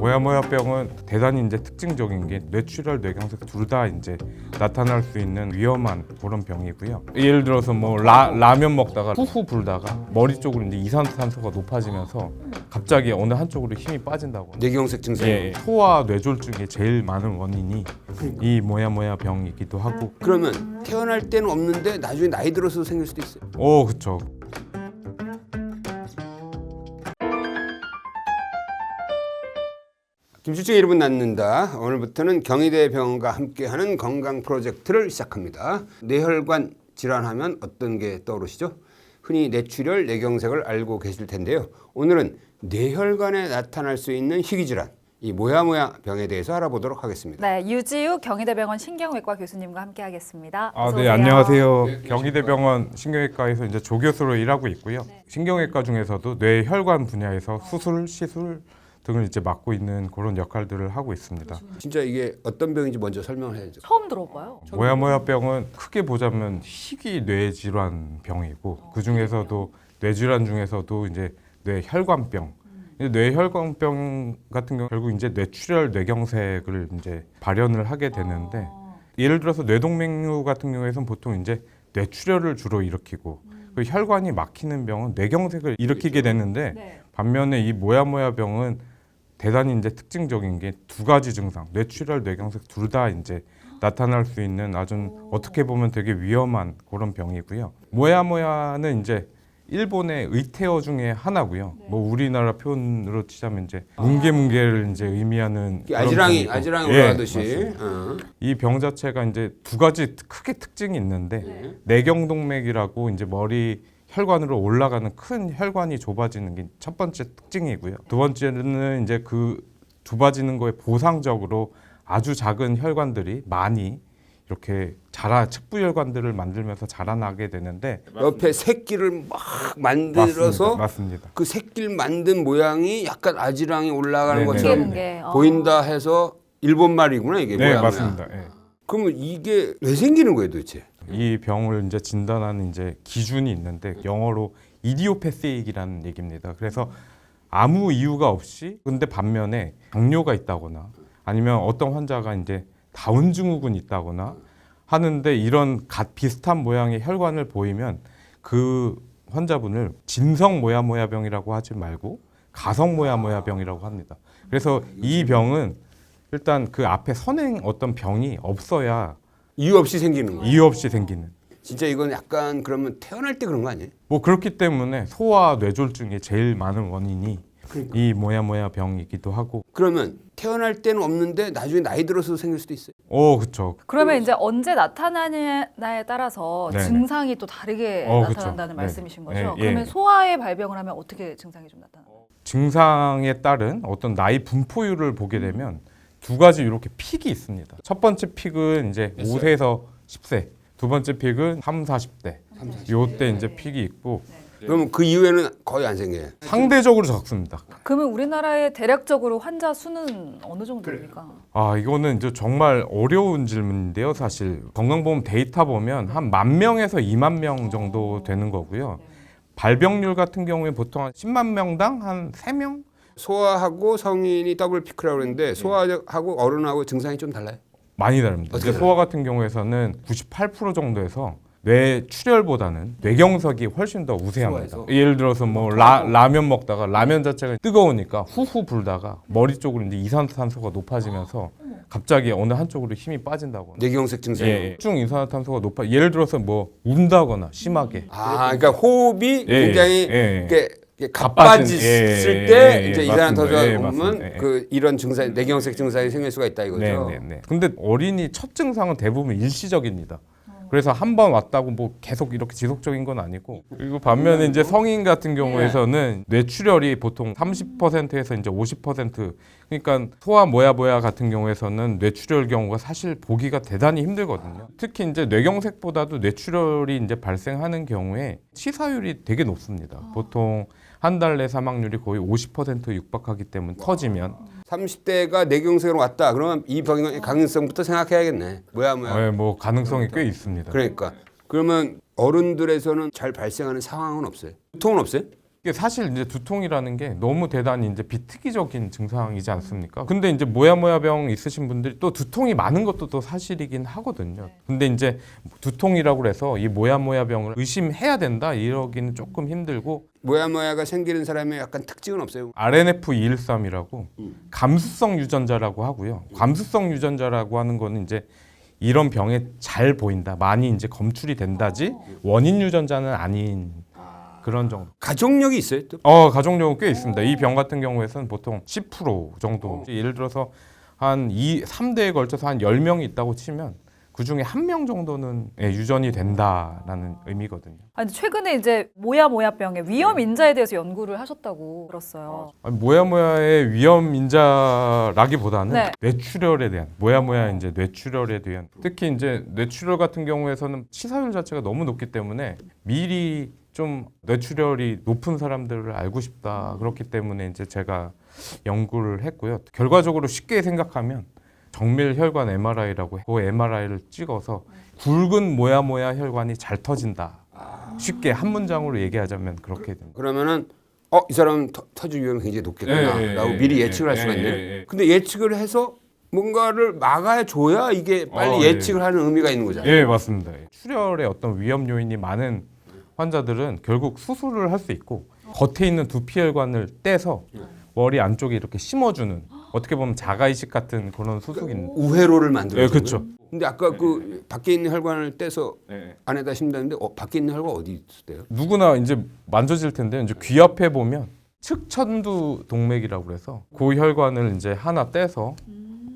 모야모야병은 대단히 이제 특징적인 게 뇌출혈, 뇌경색 둘 다 이제 나타날 수 있는 위험한 그런 병이고요. 예를 들어서 뭐 라면 먹다가 후후 불다가 머리 쪽으로 이제 이산화탄소가 높아지면서 갑자기 어느 한쪽으로 힘이 빠진다고. 뇌경색 증상. 예, 소아 뇌졸중의 제일 많은 원인이 이 모야모야병이기도 하고. 그러면 태어날 때는 없는데 나중에 나이 들어서 생길 수도 있어요. 그렇죠. 김실중의 이름은 낳는다. 오늘부터는 경희대병원과 함께하는 건강 프로젝트를 시작합니다. 뇌혈관 질환하면 어떤 게 떠오르시죠? 흔히 뇌출혈, 뇌경색을 알고 계실 텐데요. 오늘은 뇌혈관에 나타날 수 있는 희귀질환, 이 모야모야 병에 대해서 알아보도록 하겠습니다. 네, 유지욱 경희대병원 신경외과 교수님과 함께하겠습니다. 네, 안녕하세요. 경희대병원 신경외과에서 이제 조교수로 일하고 있고요. 신경외과 중에서도 뇌혈관 분야에서 수술, 시술 등을 이제 맡고 있는 그런 역할들을 하고 있습니다. 진짜 이게 어떤 병인지 먼저 설명을 해야죠. 처음 들어봐요. 모야모야병은 크게 보자면 희귀 뇌질환 병이고 그 중에서도 뇌질환 중에서도 이제 뇌혈관병. 뇌혈관병 같은 경우 결국 이제 뇌출혈, 뇌경색을 이제 발현을 하게 되는데 예를 들어서 뇌동맥류 같은 경우에는 보통 이제 뇌출혈을 주로 일으키고 그 혈관이 막히는 병은 뇌경색을 일으키게 되는데 반면에 이 모야모야병은 대단히 이제 특징적인 게 두 가지 증상, 뇌출혈, 뇌경색 둘 다 이제 나타날 수 있는 아주 어떻게 보면 되게 위험한 그런 병이고요. 모야모야는 이제 일본의 의태어 중에 하나고요. 뭐 우리나라 표현으로 치자면 이제 뭉게뭉게를 이제 의미하는 아지랑이 올라가듯이. 예, 이 병 자체가 이제 두 가지 크게 특징이 있는데 내경동맥이라고 이제 머리 혈관으로 올라가는 큰 혈관이 좁아지는 게 첫 번째 특징이고요. 두 번째는 이제 그 좁아지는 거에 보상적으로 아주 작은 혈관들이 많이 이렇게 측부혈관들을 만들면서 자라나게 되는데 옆에 새끼를 막 만들어서 맞습니다. 그 새끼를 만든 모양이 약간 아지랑이 올라가는 네네. 것처럼 뭉게뭉게. 보인다 해서 일본 말이구나 이게. 네, 모야모야. 맞습니다. 예. 그러면 이게 왜 생기는 거예요 도대체? 이 병을 이제 진단하는 이제 기준이 있는데 영어로 이디오패시익이라는 얘기입니다. 그래서 아무 이유가 없이 근데 반면에 당뇨가 있다거나 아니면 어떤 환자가 이제 다운 증후군이 있다거나 하는데 이런 비슷한 모양의 혈관을 보이면 그 환자분을 진성 모야모야병이라고 하지 말고 가성 모야모야병이라고 합니다. 그래서 이 병은 일단 그 앞에 선행 어떤 병이 없어야 이유 없이 생기는 거예요. 이유 없이 생기는. 진짜 이건 약간 그러면 태어날 때 그런 거 아니에요? 뭐 그렇기 때문에 소아 뇌졸중의 제일 많은 원인이 이 모야모야 병이기도 하고. 그러면 태어날 때는 없는데 나중에 나이 들어서 생길 수도 있어요. 그렇죠. 그러면 이제 언제 나타나냐에 따라서 네네. 증상이 또 다르게 그쵸. 나타난다는 네. 말씀이신 거죠? 예, 예. 그러면 소아의 발병을 하면 어떻게 증상이 좀 나타나요? 증상에 따른 어떤 나이 분포율을 보게 되면 두 가지 이렇게 픽이 있습니다. 첫 번째 픽은 이제 5세에서 10세, 두 번째 픽은 3, 40대. 요때 이제 픽이 있고 그러면 그 이후에는 거의 안 생겨요. 상대적으로 적습니다. 그러면 우리나라의 대략적으로 환자 수는 어느 정도입니까? 이거는 이제 정말 어려운 질문인데요. 사실 건강보험 데이터 보면 한 10,000명에서 20,000명 정도 되는 거고요. 발병률 같은 경우에 보통 한 10만 명당 한 3명? 소아하고 성인이 더블 피크라고 그러는데 소아하고 어른하고 증상이 좀 달라요? 많이 다릅니다. 이제 소아 같은 경우에서는 98% 정도에서 뇌출혈보다는 뇌경색이 훨씬 더 우세합니다. 소아에서? 예를 들어서 뭐 라면 먹다가 라면 자체가 뜨거우니까 후후 불다가 머리 쪽으로 이제 이산화탄소가 높아지면서 갑자기 어느 한쪽으로 힘이 빠진다거나. 뇌경색 증상. 중 이산화탄소가 예를 들어서 뭐 운다거나 심하게. 그러니까 호흡이 예, 굉장히 예. 이렇게 가빠졌을 때 이제 이산화탄소가 맞습니다. 오면 맞습니다. 예. 그 이런 증상, 뇌경색 증상이 생길 수가 있다 이거죠. 네. 근데 어린이 첫 증상은 대부분 일시적입니다. 그래서 한 번 왔다고 뭐 계속 이렇게 지속적인 건 아니고 그리고 반면에 이제 성인 같은 경우에서는 뇌출혈이 보통 30%에서 이제 50% 그러니까 소아 모야모야 같은 경우에서는 뇌출혈 경우가 사실 보기가 대단히 힘들거든요. 특히 이제 뇌경색보다도 뇌출혈이 이제 발생하는 경우에 치사율이 되게 높습니다. 보통 한 달 내 사망률이 거의 50% 육박하기 때문에 터지면 30대가 뇌경색으로 왔다. 그러면 이 병의 가능성부터 생각해야겠네. 뭐야. 뭐 가능성이 꽤 있습니다. 그러니까 그러면 어른들에서는 잘 발생하는 상황은 없어요. 보통은 없어요? 이게 사실 이제 두통이라는 게 너무 대단히 이제 비특이적인 증상이지 않습니까? 근데 이제 모야모야병 있으신 분들이 또 두통이 많은 것도 또 사실이긴 하거든요. 근데 이제 두통이라고 해서 이 모야모야병을 의심해야 된다 이러기는 조금 힘들고 모야모야가 생기는 사람의 약간 특징은 없어요. RNF213이라고 감수성 유전자라고 하고요. 감수성 유전자라고 하는 거는 이제 이런 병에 잘 보인다, 많이 이제 검출이 된다지 원인 유전자는 아닌 그런 정도. 가족력이 있어요 또? 가족력은 꽤 있습니다. 이 병 같은 경우에는 보통 10% 정도. 예를 들어서 한 3대에 걸쳐서 한 10명이 있다고 치면 그 중에 1명 정도는 유전이 된다라는 의미거든요. 아니, 최근에 이제 모야모야병의 위험 인자에 대해서 연구를 하셨다고 들었어요. 모야모야의 위험 인자라기보다는 네. 뇌출혈에 대한 모야모야 이제 뇌출혈에 대한 특히 이제 뇌출혈 같은 경우에서는 치사율 자체가 너무 높기 때문에 미리 좀 뇌출혈이 높은 사람들을 알고 싶다. 그렇기 때문에 이제 제가 연구를 했고요. 결과적으로 쉽게 생각하면 정밀 혈관 MRI라고 해. 그 MRI를 찍어서 굵은 모야모야 혈관이 잘 터진다. 쉽게 한 문장으로 얘기하자면 그렇게 됩니다. 그러면은 이 사람은 터질 위험이 굉장히 높겠구나라고 미리 예측을 할 수가 있네요. 근데 예측을 해서 뭔가를 막아 줘야 이게 빨리 예측을 하는 의미가 있는 거잖아요. 예, 맞습니다. 출혈의 어떤 위험 요인이 많은 환자들은 결국 수술을 할 수 있고 겉에 있는 두피혈관을 떼서 머리 안쪽에 이렇게 심어주는 어떻게 보면 자가이식 같은 그런 수술인. 우회로를 만들어. 예, 그렇죠. 근데 아까 그 밖에 있는 혈관을 떼서 안에다 심다는데 밖에 있는 혈관 어디 있어요? 누구나 이제 만져질 텐데 이제 귀 앞에 보면 측천두 동맥이라고 그래서 그 혈관을 이제 하나 떼서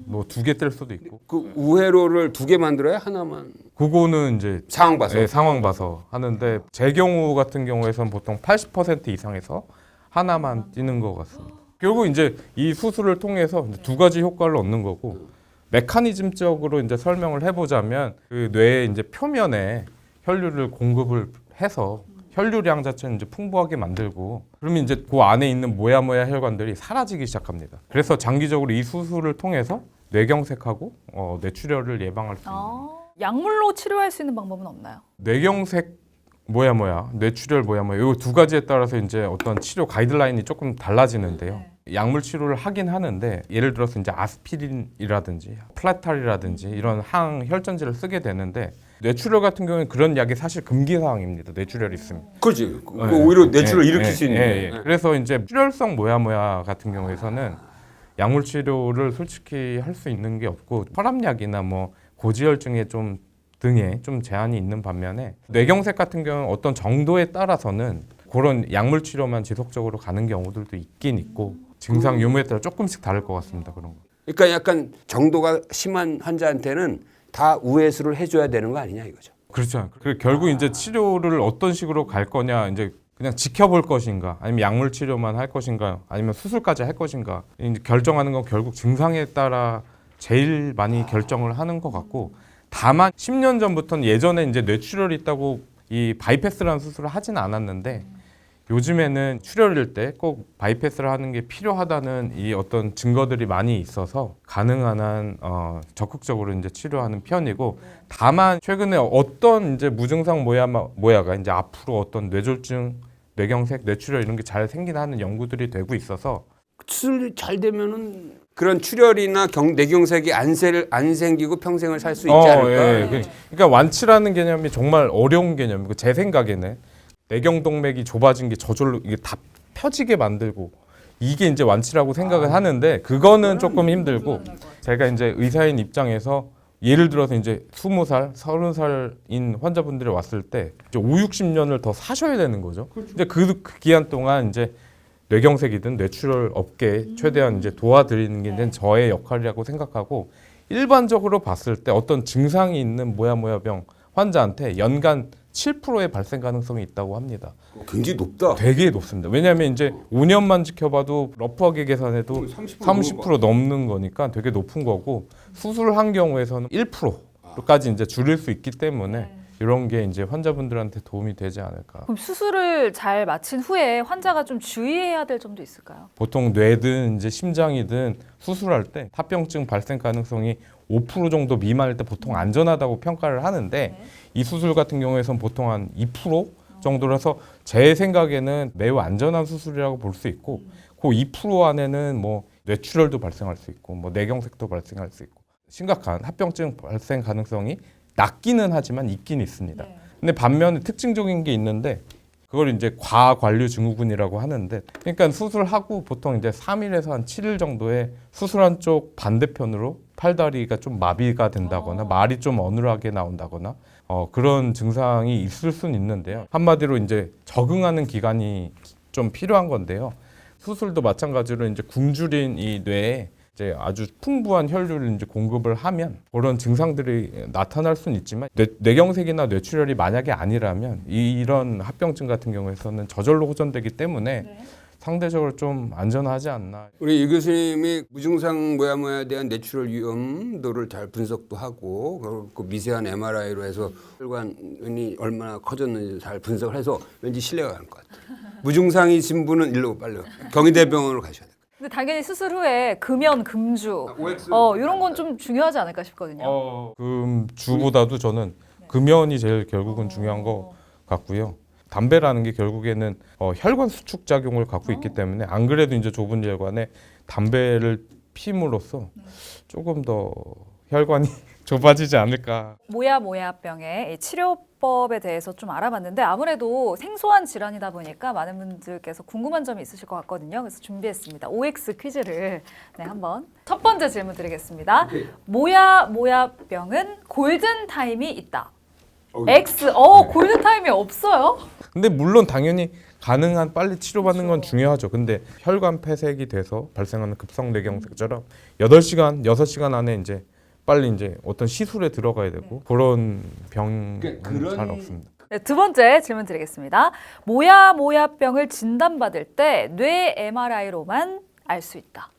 뭐 2개 뗄 수도 있고. 그 우회로를 2개 만들어야 하나만 그거는 이제 상황 봐서. 상황 봐서 하는데 제 경우 같은 경우에선 보통 80% 이상에서 하나만 띄는 것 같습니다. 결국 이제 이 수술을 통해서 이제 2가지 효과를 얻는 거고 메커니즘적으로 이제 설명을 해보자면 그 뇌의 이제 표면에 혈류를 공급을 해서 혈류량 자체는 이제 풍부하게 만들고 그러면 이제 그 안에 있는 모야모야 혈관들이 사라지기 시작합니다. 그래서 장기적으로 이 수술을 통해서 뇌경색하고 뇌출혈을 예방할 수 있는. 약물로 치료할 수 있는 방법은 없나요? 뇌경색 뇌출혈 모야모야 이 2가지에 따라서 이제 어떤 치료 가이드라인이 조금 달라지는데요. 약물 치료를 하긴 하는데 예를 들어서 이제 아스피린이라든지 플라탈이라든지 이런 항혈전제를 쓰게 되는데 뇌출혈 같은 경우는 그런 약이 사실 금기 사항입니다. 뇌출혈이 있으면. 그렇지. 오히려 뇌출을 일으킬 수 있는. 그래서 이제 출혈성 모야모야 같은 경우에서는 약물 치료를 솔직히 할 수 있는 게 없고 혈압약이나 뭐 고지혈증에 좀 등에 좀 제한이 있는 반면에 뇌경색 같은 경우는 어떤 정도에 따라서는 그런 약물 치료만 지속적으로 가는 경우들도 있긴 있고 증상 유무에 따라 조금씩 다를 것 같습니다. 그런 거. 그러니까 약간 정도가 심한 환자한테는 다 우회수를 해줘야 되는 거 아니냐 이거죠. 그렇죠. 결국 이제 치료를 어떤 식으로 갈 거냐 이제 그냥 지켜볼 것인가 아니면 약물 치료만 할 것인가 아니면 수술까지 할 것인가 이제 결정하는 건 결국 증상에 따라 제일 많이 결정을 하는 것 같고 다만 10년 전부터는 예전에 이제 뇌출혈이 있다고 이 바이패스라는 수술을 하진 않았는데 요즘에는 출혈일 때 꼭 바이패스를 하는 게 필요하다는 이 어떤 증거들이 많이 있어서 가능한 한 적극적으로 이제 치료하는 편이고 다만 최근에 어떤 이제 무증상 모야가 이제 앞으로 어떤 뇌졸중, 뇌경색, 뇌출혈 이런 게 잘 생기는 연구들이 되고 있어서 수술이 잘 되면은 그런 출혈이나 뇌경색이 안 생기고 평생을 살 수 있지 않을까? 그러니까 완치라는 개념이 정말 어려운 개념이고 제 생각에는 뇌경동맥이 좁아진 게 저절로 이게 다 펴지게 만들고 이게 이제 완치라고 생각을 하는데 그거는 조금 힘들고 제가 이제 의사인 입장에서 예를 들어서 이제 20살, 30살인 환자분들이 왔을 때 이제 5, 60년을 더 사셔야 되는 거죠. 이제 그 기간 동안 이제 뇌경색이든 뇌출혈 없게 최대한 이제 도와드리는 게 이제 저의 역할이라고 생각하고 일반적으로 봤을 때 어떤 증상이 있는 모야모야병 환자한테 연간 7%의 발생 가능성이 있다고 합니다. 굉장히 높다. 되게 높습니다. 왜냐하면 이제 5년만 지켜봐도 러프하게 계산해도 30% 넘는 거니까 되게 높은 거고 수술을 한 경우에서는 1%까지 이제 줄일 수 있기 때문에 이런 게 이제 환자분들한테 도움이 되지 않을까. 그럼 수술을 잘 마친 후에 환자가 좀 주의해야 될 점도 있을까요? 보통 뇌든 이제 심장이든 수술할 때 합병증 발생 가능성이 5% 정도 미만일 때 보통 안전하다고 평가를 하는데 이 수술 같은 경우에선 보통 한 2% 정도라서 제 생각에는 매우 안전한 수술이라고 볼 수 있고 그 2% 안에는 뭐 뇌출혈도 발생할 수 있고 뭐 뇌경색도 발생할 수 있고 심각한 합병증 발생 가능성이 낮기는 하지만 있긴 있습니다. 네. 근데 반면에 특징적인 게 있는데 그걸 이제 과관류 증후군이라고 하는데 그러니까 수술하고 보통 이제 3일에서 한 7일 정도에 수술한 쪽 반대편으로 팔다리가 좀 마비가 된다거나 말이 좀 어눌하게 나온다거나 그런 증상이 있을 수는 있는데요. 한마디로 이제 적응하는 기간이 좀 필요한 건데요. 수술도 마찬가지로 이제 굶주린 이 뇌에 이제 아주 풍부한 혈류를 이제 공급을 하면 그런 증상들이 나타날 수는 있지만 뇌경색이나 뇌출혈이 만약에 아니라면 이런 합병증 같은 경우에서는 저절로 호전되기 때문에 네. 상대적으로 좀 안전하지 않나. 우리 이 교수님이 무증상 모야모야에 대한 뇌출혈 위험도를 잘 분석도 하고 그 미세한 MRI로 해서 혈관이 얼마나 커졌는지 잘 분석을 해서 왠지 신뢰가 가는 것 같아요. 무증상이신 분은 일로 빨리 경희대병원으로 가셔야 돼요. 근데 당연히 수술 후에 금연, 금주 OX. 이런 건 좀 중요하지 않을까 싶거든요. 금주보다도 저는 금연이 제일 결국은 중요한 것 같고요. 담배라는 게 결국에는 혈관 수축 작용을 갖고 있기 때문에 안 그래도 이제 좁은 혈관에 담배를 피움으로써 조금 더 혈관이 좁아지지 않을까. 모야모야병의 이 치료법에 대해서 좀 알아봤는데 아무래도 생소한 질환이다 보니까 많은 분들께서 궁금한 점이 있으실 것 같거든요. 그래서 준비했습니다. OX 퀴즈를 한번 첫 번째 질문 드리겠습니다. 모야모야병은 골든 타임이 있다. X. 골든 타임이 없어요? 근데 물론 당연히 가능한 빨리 치료받는 건 중요하죠. 근데 혈관 폐색이 돼서 발생하는 급성 뇌경색처럼 8시간, 6시간 안에 이제 빨리 이제 어떤 시술에 들어가야 되고 그런 병은 잘 없습니다. 네, 두 번째 질문 드리겠습니다. 모야모야병을 진단받을 때 뇌 MRI로만 알 수 있다.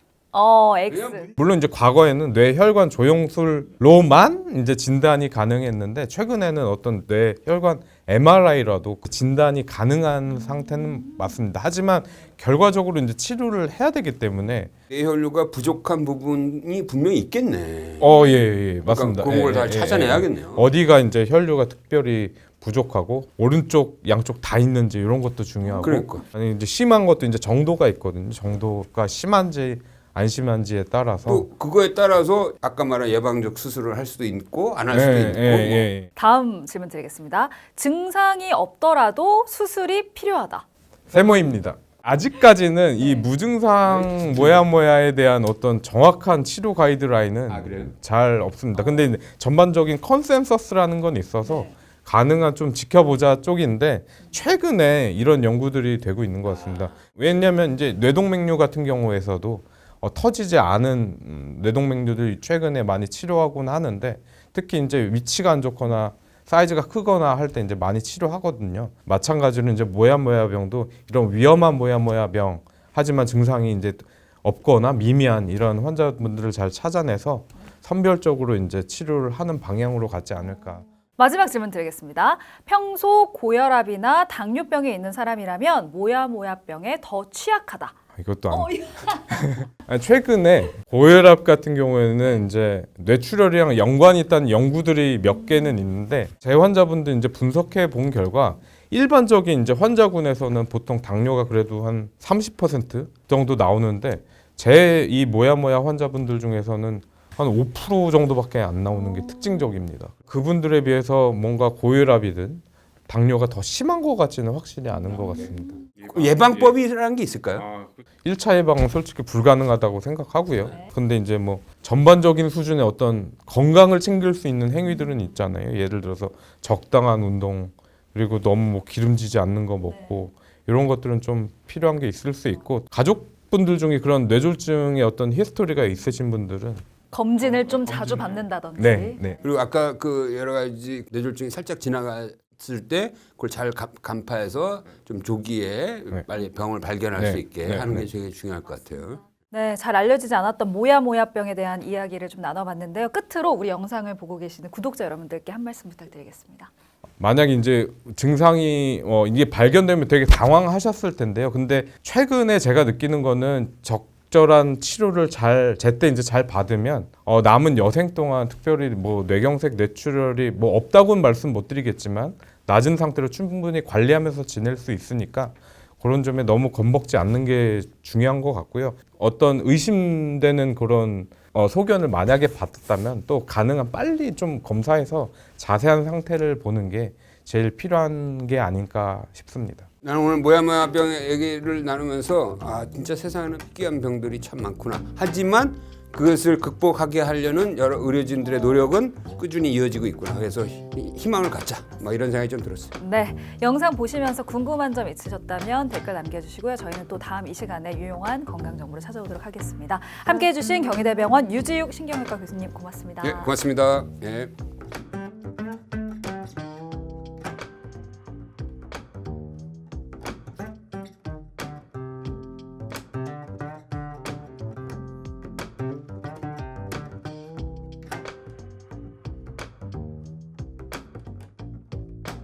X. 물론 이제 과거에는 뇌혈관 조영술로만 이제 진단이 가능했는데 최근에는 어떤 뇌혈관 MRI라도 진단이 가능한 상태는 맞습니다. 하지만 결과적으로 이제 치료를 해야 되기 때문에 뇌혈류가 부족한 부분이 분명히 있겠네. 예, 맞습니다. 그런 걸 다 찾아내야겠네요. 어디가 이제 혈류가 특별히 부족하고 오른쪽 양쪽 다 있는지 이런 것도 중요하고 그러니까. 아니 이제 심한 것도 이제 정도가 있거든요. 정도가 심한지 안 심한지에 따라서 또 그거에 따라서 아까 말한 예방적 수술을 할 수도 있고 안 할 수도 있고. 다음 질문 드리겠습니다. 증상이 없더라도 수술이 필요하다. 세모입니다. 아직까지는 이 무증상 모야모야에 대한 어떤 정확한 치료 가이드라인은 그래요? 잘 없습니다. 근데 전반적인 컨센서스라는 건 있어서 가능한 좀 지켜보자 쪽인데 최근에 이런 연구들이 되고 있는 것 같습니다. 왜냐하면 이제 뇌동맥류 같은 경우에서도 터지지 않은 뇌동맥류들이 최근에 많이 치료하곤 하는데 특히 이제 위치가 안 좋거나 사이즈가 크거나 할 때 이제 많이 치료하거든요. 마찬가지로 이제 모야모야병도 이런 위험한 모야모야병 하지만 증상이 이제 없거나 미미한 이런 환자분들을 잘 찾아내서 선별적으로 이제 치료를 하는 방향으로 가지 않을까. 마지막 질문 드리겠습니다. 평소 고혈압이나 당뇨병에 있는 사람이라면 모야모야병에 더 취약하다. 이것도 아니, 최근에 고혈압 같은 경우에는 이제 뇌출혈이랑 연관이 있다는 연구들이 몇 개는 있는데 제 환자분들 이제 분석해 본 결과 일반적인 이제 환자군에서는 보통 당뇨가 그래도 한 30% 정도 나오는데 제 이 모야모야 환자분들 중에서는 한 5% 정도밖에 안 나오는 게 특징적입니다. 그분들에 비해서 뭔가 고혈압이든 당뇨가 더 심한 것 같지는 확실히 않은 것 같습니다. 예방법이라는 게 있을까요? 1차 예방은 솔직히 불가능하다고 생각하고요. 근데 이제 뭐 전반적인 수준의 어떤 건강을 챙길 수 있는 행위들은 있잖아요. 예를 들어서 적당한 운동 그리고 너무 뭐 기름지지 않는 거 먹고 이런 것들은 좀 필요한 게 있을 수 있고 가족분들 중에 그런 뇌졸중의 어떤 히스토리가 있으신 분들은 검진을 좀 자주 받는다든지. 네. 그리고 아까 그 여러 가지 뇌졸중이 살짝 지나갔을 때 그걸 잘 간파해서 좀 조기에 빨리 병을 발견할 수 있게 하는 게 되게 중요할 것 같아요. 네, 잘 알려지지 않았던 모야모야병에 대한 이야기를 좀 나눠봤는데요. 끝으로 우리 영상을 보고 계시는 구독자 여러분들께 한 말씀 부탁드리겠습니다. 만약에 이제 증상이 이게 발견되면 되게 당황하셨을 텐데요. 근데 최근에 제가 느끼는 거는 적절한 치료를 제때 이제 잘 받으면 남은 여생 동안 특별히 뭐 뇌경색, 뇌출혈이 뭐 없다고는 말씀 못 드리겠지만 낮은 상태로 충분히 관리하면서 지낼 수 있으니까 그런 점에 너무 겁먹지 않는 게 중요한 것 같고요. 어떤 의심되는 그런 소견을 만약에 받았다면 또 가능한 빨리 좀 검사해서 자세한 상태를 보는 게 제일 필요한 게 아닐까 싶습니다. 나는 오늘 모야모야병 얘기를 나누면서 진짜 세상에는 희귀한 병들이 참 많구나. 하지만 그것을 극복하게 하려는 여러 의료진들의 노력은 꾸준히 이어지고 있구나. 그래서 희망을 갖자. 뭐 이런 생각이 좀 들었어요. 네, 영상 보시면서 궁금한 점 있으셨다면 댓글 남겨주시고요. 저희는 또 다음 이 시간에 유용한 건강 정보로 찾아오도록 하겠습니다. 함께해 주신 경희대병원 유지욱 신경외과 교수님 고맙습니다. 네, 고맙습니다. 네.